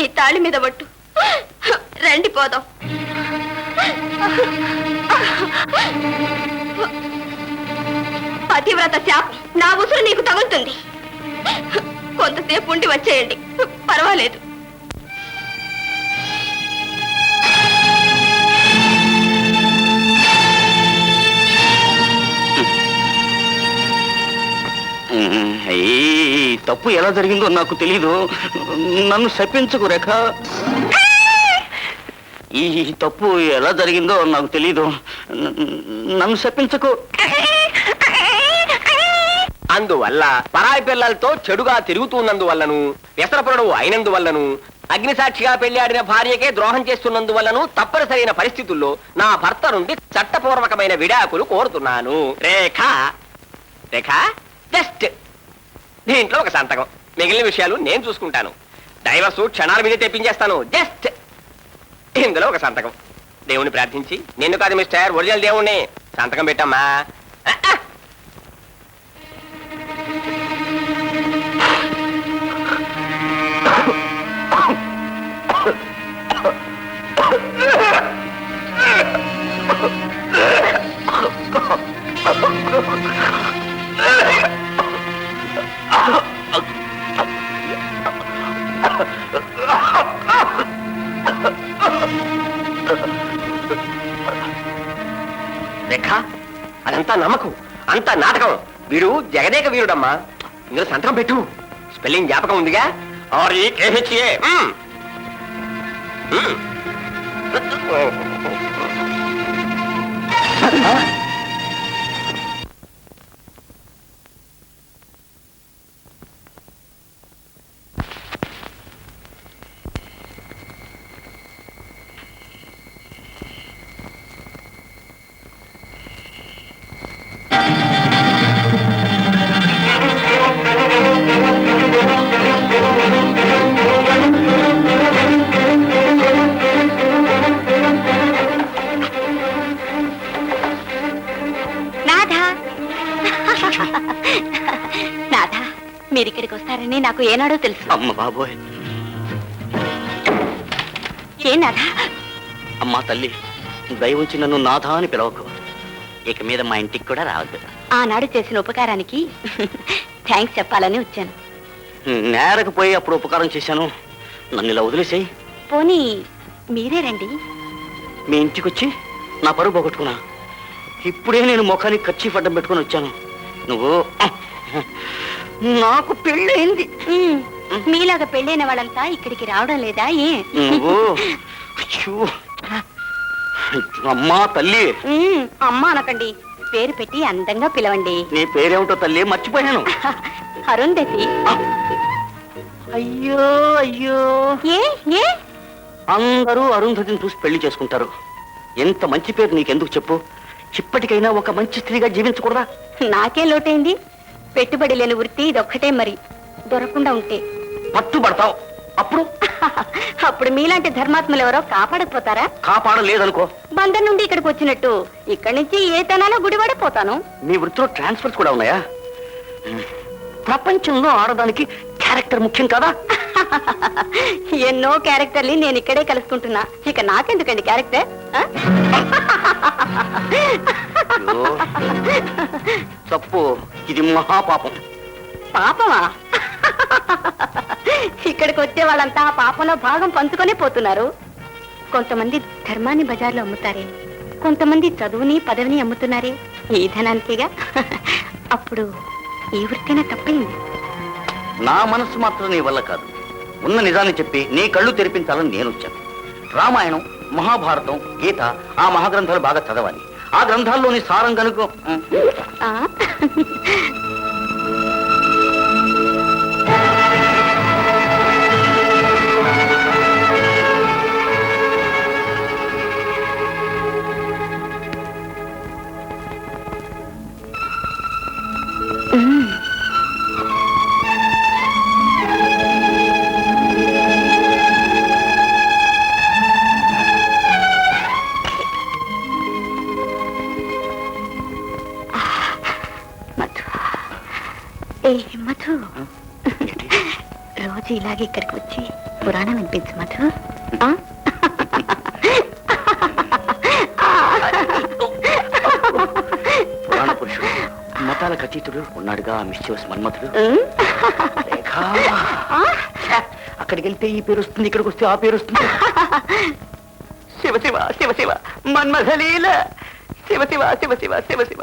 ఈ తాళి మీద పట్టు. రండి పోదాం. పతివ్రత శాపం నా ఉసురు నీకు తగులుతుంది. కొంతసేపు ఉండి వచ్చేయండి, పర్వాలేదు. ఈ తప్పు ఎలా జరిగిందో నాకు తెలీదు. నన్ను శపించకు రేఖ. ఈ తప్పు ఎలా జరిగిందో నాకు తెలీదు. నన్ను శపించకు. అందువల్ల పరాయి పిల్లలతో చెడుగా తిరుగుతున్నందువల్లను, వ్యసనపరుడు అయినందువల్లను, అగ్నిసాక్షిగా పెళ్లాడిన భార్యకే ద్రోహం చేస్తున్నందువల్లను తప్పనిసరైన పరిస్థితుల్లో నా భర్త నుండి చట్టపూర్వకమైన విడాకులు కోరుతున్నాను. రేఖ రేఖ జస్ట్ దీంట్లో ఒక సంతకం. మిగిలిన విషయాలు నేను చూసుకుంటాను. డైవర్సు క్షణాల మీదే తెప్పించేస్తాను. జస్ట్ ఇందులో ఒక సంతకం. దేవుణ్ణి ప్రార్థించి, నిన్ను కాదు మిస్టర్, ఒరిజినల్ దేవుణ్ణి, సంతకం పెట్టమ్మా. రేఖ, అదంతా నమ్మకం, అంతా నాటకం. వీడు జగదేక వీరుడమ్మా. ఇందులో సంతకం పెట్టు. స్పెల్లింగ్ జ్ఞాపకం ఉందిగా? REKHA. నాథా, మీరిక్కడికి వస్తారని నాకు ఏనాడో తెలుసు. అమ్మ బాబోయ్. ఏ నాథా? అమ్మా తల్లి, దయవుంచి నన్ను నాథా అని పిలవకు. ఇక మీద మా ఇంటికి కూడా రావద్దు. ఆనాడు చేసిన ఉపకారానికి థ్యాంక్స్ చెప్పాలని వచ్చాను. నేరకపోయి అప్పుడు ఉపకారం చేశాను. నన్ను ఇలా వదిలేసేయి. పోనీ మీరే రండి. మీ ఇంటికి వచ్చి నా పరువు పోగొట్టుకున్నా. ఇప్పుడే నేను ముఖానికి కర్చీఫ్ అడ్డం పెట్టుకుని వచ్చాను. నువ్వు నాకు పెళ్ళయింది. మీలాగా పెళ్ళైన వాళ్ళంతా ఇక్కడికి రావడం లేదా? ఏ నువ్వు అమ్మా తల్లి. అమ్మా అనకండి, పేరు పెట్టి అందంగా పిలవండి. నీ పేరేమిటో తల్లి, మర్చిపోయాను. అరుంధతి. అయ్యో అయ్యో. ఏ ఏ అందరూ అరుంధతిని చూసి పెళ్లి చేసుకుంటారు. ఎంత మంచి పేరు నీకెందుకు చెప్పు? ఇప్పటికైనా ఒక మంచి స్త్రీగా జీవించకూడదా? నాకే లోటైంది. పెట్టుబడి లేని వృత్తి ఇదొక్కటే. మరి దొరకకుండా ఉంటే పట్టుబడతావు. అప్పుడు అప్పుడు మీలాంటి ధర్మాత్ములు ఎవరో కాపాడకపోతారా? కాపాడలేదనుకో, బంధం నుండి ఇక్కడికి వచ్చినట్టు ఇక్కడి నుంచి ఏ తనాలో గుడిపడిపోతాను. మీ వృత్తిలో ట్రాన్స్ఫర్స్ కూడా ఉన్నాయా? ప్రపంచంలో ఆడదానికి క్యారెక్టర్ ముఖ్యం కదా? ఎన్నో క్యారెక్టర్ని నేను ఇక్కడే కలుసుకుంటున్నా. ఇక నాకెందుకండి క్యారెక్టర్? తప్పు, ఇది మహాపాపం. పాపమా? ఇక్కడికి వచ్చే వాళ్ళంతా ఆ పాపంలో భాగం పంచుకొనే పోతున్నారు. కొంతమంది ధర్మాన్ని బజార్లో అమ్ముతారే, కొంతమంది చదువుని పదవిని అమ్ముతున్నారే ఈ ధనానికిగా. అప్పుడు ఈ వృత్తినా తప్పైంది. నా మనస్సు మాత్రం నీ వల్ల కాదు. ఉన్న నిజాన్ని చెప్పి నీ కళ్ళు తెరిపించాలని నేను వచ్చాను. రామాయణం, మహాభారతం, గీత, ఆ మహాగ్రంథాలు బాగా చదవాలి. ఆ గ్రంథాల్లోని సారం కనుక మధు, రోజు ఇలాగే ఇక్కడికి వచ్చి పురాణం వినిపించు మధు. ఆ? పురాణ పురుషుడు, మతాలకు అతీతుడు ఉన్నాడుగా మిస్చివస్ మన్మథుడు. రేఖా, అక్కడికి వెళ్తే ఈ పేరు వస్తుంది, ఇక్కడికి వస్తే ఆ పేరు వస్తుంది. శివ శివ శివ శివ మన్మథలీల, శివ శివ శివ శివ శివ శివ.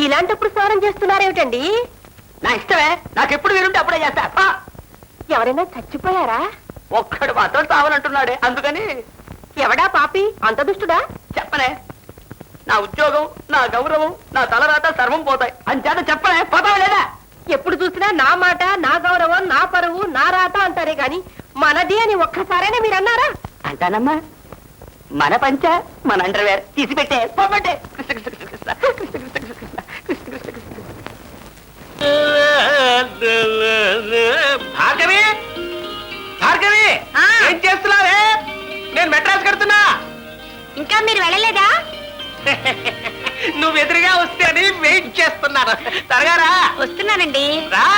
ఇలాంటప్పుడు స్నానం చేస్తున్నారేమిటండి? నా ఇష్టమే, నాకెప్పుడు వీరుంటే అప్పుడే చేస్తా. ఎవరైనా చచ్చిపోయారా? ఒక్కడు మాత్రం తావనంటున్నాడే, అందుకని. ఎవడా పాపి? అంత దుష్టుడా? చెప్పనే, నా ఉద్యోగం, నా గౌరవం, నా తలరాత సర్వం పోతాయి అంచేత చెప్పనే, పోతావా లేదా? ఎప్పుడు చూసినా నా మాట, నా గౌరవం, నా పరువు, నా రాత అంటారే గాని మనది అని ఒక్కసారైనా మీరు అన్నారా? అంటానమ్మా. మన పంచ, మన అండర్వేర్ తీసి పెట్టే, పోబట్టే. కృష్ణ కృష్ణ కృష్ణ కృష్ణ కృష్ణ కృష్ణ కృష్ణ కృష్ణ కృష్ణ కృష్ణ. భార్గవి, భార్గవి, ఆ. ఏం చేస్తున్నావే? నేను మెడ్రాస్ కడుతున్నా. ఇంకా మీరు వెళ్ళలేదా? నువ్వు ఎదురుగా వస్తే అని వెయిట్ చేస్తున్నాను. త్వరగా రా. వస్తున్నానండి. రా.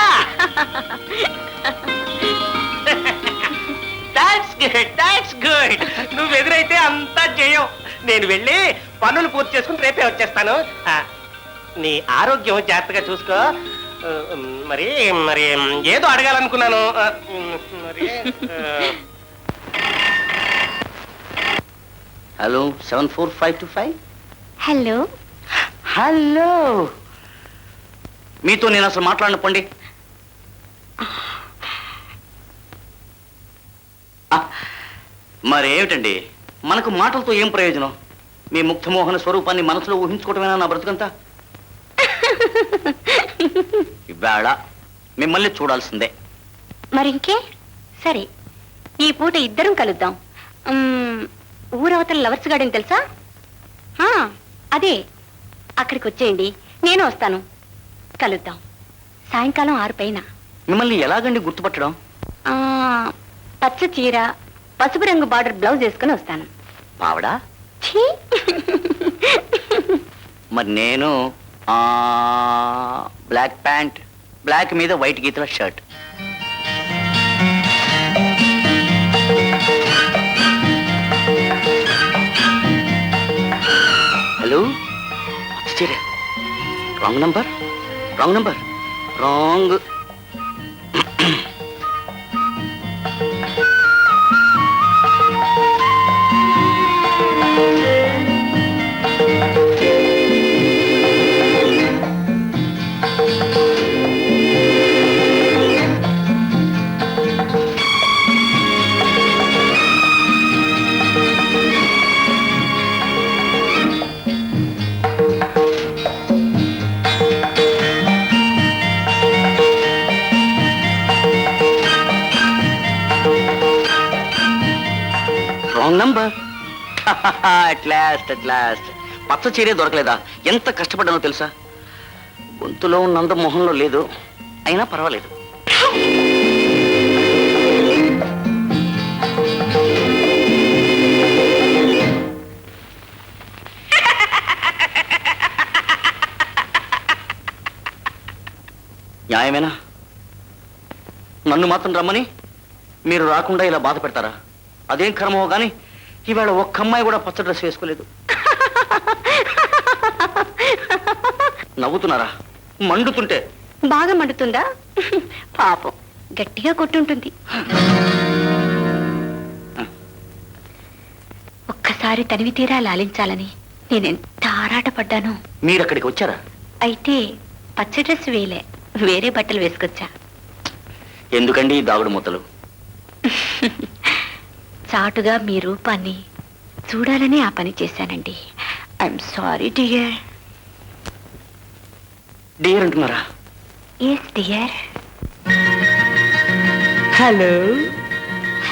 That's good, that's good. నువ్వు ఎదురైతే అంతా చేయం. నేను వెళ్ళి పనులు పూర్తి చేసుకుని రేపే వచ్చేస్తాను. నీ ఆరోగ్యం జాగ్రత్తగా చూసుకో. మరి మరి ఏదో అడగాలనుకున్నాను. మరి హలో 74525. హలో. హలో, మీతో నేను అసలు మాట్లాడిన పండి. మరేమిటండి, మనకు మాటలతో ఏం ప్రయోజనం? మీ ముగ్ధమోహన స్వరూపాన్ని మనసులో ఊహించుకోవటమేనా నా బ్రతుకంతా? ఇవాళ మిమ్మల్ని చూడాల్సిందే. మరింకే? సరే, ఈ పూట ఇద్దరం కలుద్దాం. ఊరవతల లవర్స్ గార్డెన్ తెలుసా? అదే, అక్కడికి వచ్చేయండి, నేను వస్తాను. కలుద్దాం సాయంకాలం 6 పైన. మిమ్మల్ని ఎలాగండి గుర్తుపట్టడం? పచ్చ చీర, పసుపు రంగు బార్డర్ బ్లౌజ్ వేసుకుని వస్తాను. పావడా? ఛీ! మరి నేను బ్లాక్ ప్యాంట్, బ్లాక్ మీద వైట్ గీతల shirt. Hello, wrong number, wrong number, wrong. Wrong number. At last పచ్చ చీరే దొరకలేదా? ఎంత కష్టపడ్డానో తెలుసా? గొంతులో ఉన్నంత మొహంలో లేదు, అయినా పర్వాలేదు. న్యాయమేనా? నన్ను మాత్రం రమ్మని మీరు రాకుండా ఇలా బాధ పెడతారా? అదేం కర్మో గాని ఇవాళ ఒక్క అమ్మాయి కూడా పచ్చ డ్రెస్ వేసుకోలేదు. నవ్వుతున్నారా? మండుతుంటే. బాగా మండుతుందా? పాపం గట్టిగా కొట్టుంటుంది. ఒక్కసారి తనివి తీరా లాలించాలని నేనెంత ఆరాటపడ్డాను. మీరు అక్కడికి వచ్చారా? అయితే పచ్చ డ్రెస్ వేలే, వేరే బట్టలు వేసుకొచ్చా. ఎందుకండి ఈ దాగుడు మూతలు? చాటుగా మీ రూపాన్ని చూడాలని ఆ పని చేశానండి. I'm sorry dear. డియర్ అంటున్నారా? Yes dear. Hello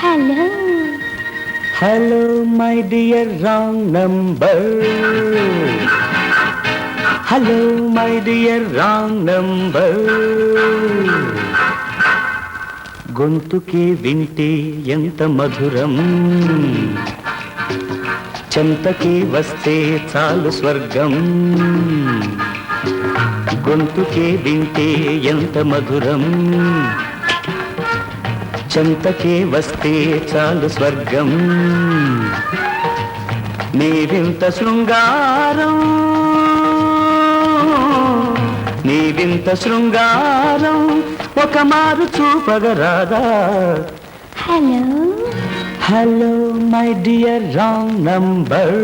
hello. Hello my dear wrong number. Hello my dear wrong number. గొంతుకి వింటే ఎంత మధురం, చెంతకి వస్తే చాలు స్వర్గం. గొంతుకే వింటే ఎంత మధురం, చెంతకే వస్తే చాలు స్వర్గం. నీవింత శృంగారం, నీవింత శృంగారం ఒక మారు చూపగరాదా? Hello hello my dear wrong number.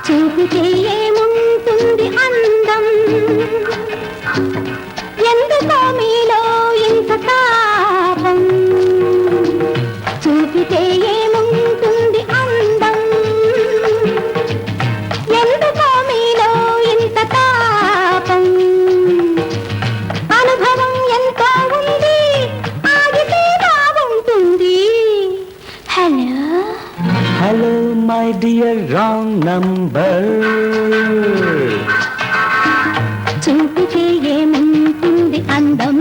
చూపితే ఏముంటుంది అందం, ఎందుకో మీలో ఇంత తాపం. చూపితే ఏముంటుంది అందం, ఎందుకో మీలో ఇంత తాపం. అనుభవం ఎంతో ఉంది, ఆగితే బాగుంటుంది. Hello hello my dear wrong number. చూపితే ఏముంటుంది అందం,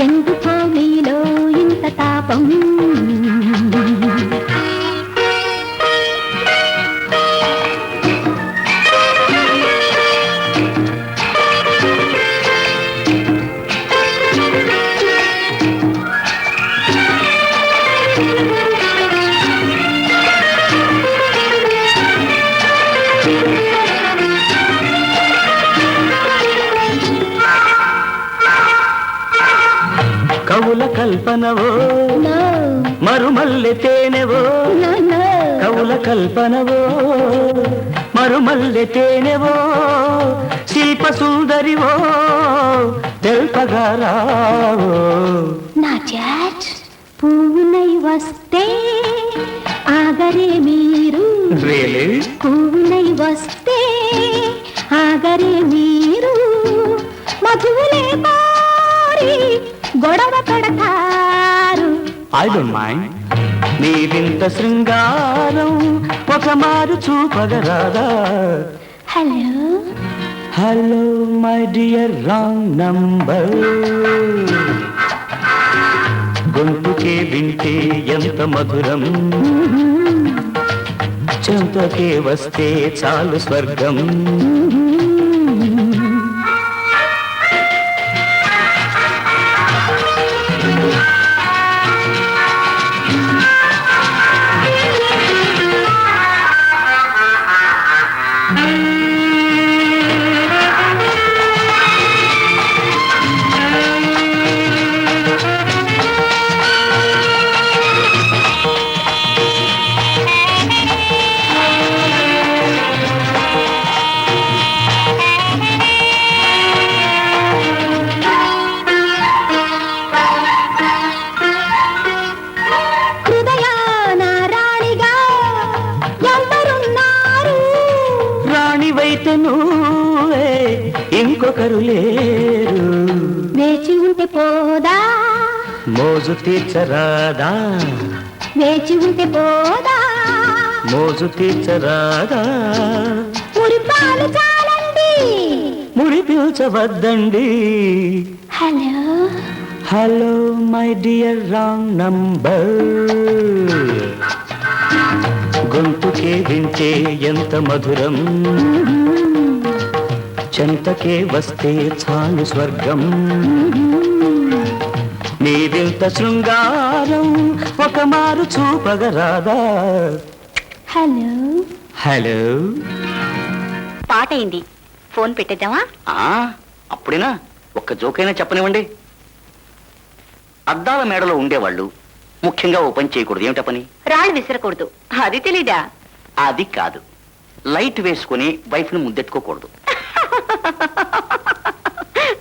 ఎందుకో మీలో ఇంత తాపం. కవుల కల్పనవో మరుమల్లె తేనెవో, కవుల కల్పనవో మరుమల్లె తేనెవో, శిల్ప సుందరివో తెల్పగారావో. నా చాట్ పువ్వునై వస్తే ఆగరే మీరు, పువ్వునై వస్తే ఆగరే మీరు. మధువులే పారి గొడవ పడతారు. I don't mind. నీవింత శృంగారం ఒక మారు చూపగరాదా? Hello hello my dear wrong number. గొంతుకే వింటే ఎంత మధురం, చెంతకే వస్తే చాలు స్వర్గం. నువ్వే ఇంకొకరు లేరు, వేచి ఉంటే పోదా మోజు తీర్చరాదా? వేచి ఉంటే పోదా మోజు తీర్చరాదా? మురిపాలు చాలండి, మురి పిల్చవద్దండి. Hello hello my dear wrong number. గొంతుకే వింటే ఎంత మధురం, చెంతకే వస్తే చాలు స్వర్గం. నీవింత శృంగారం ఒక మారు చూపగరాదా? Hello hello. పాట అయింది, ఫోన్ పెట్టేద్దామా? అప్పుడేనా? ఒక్క జోకైనా చెప్పనివ్వండి. అద్దాల మేడలో ఉండేవాళ్ళు ముఖ్యంగా ఓ పని చేయకూడదు. ఏమిటా పని? రాళ్ళు విసరకూడదు. అది తెలీదా? అది కాదు, లైట్ వేసుకుని వైఫ్ ని ముద్దెట్టుకోకూడదు.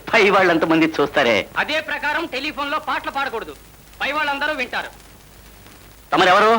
పై వాళ్ళంతమంది చూస్తారే. అదే ప్రకారం టెలిఫోన్ లో పాటలు పాడకూడదు, పై వాళ్ళందరూ వింటారు. తమరెవరు?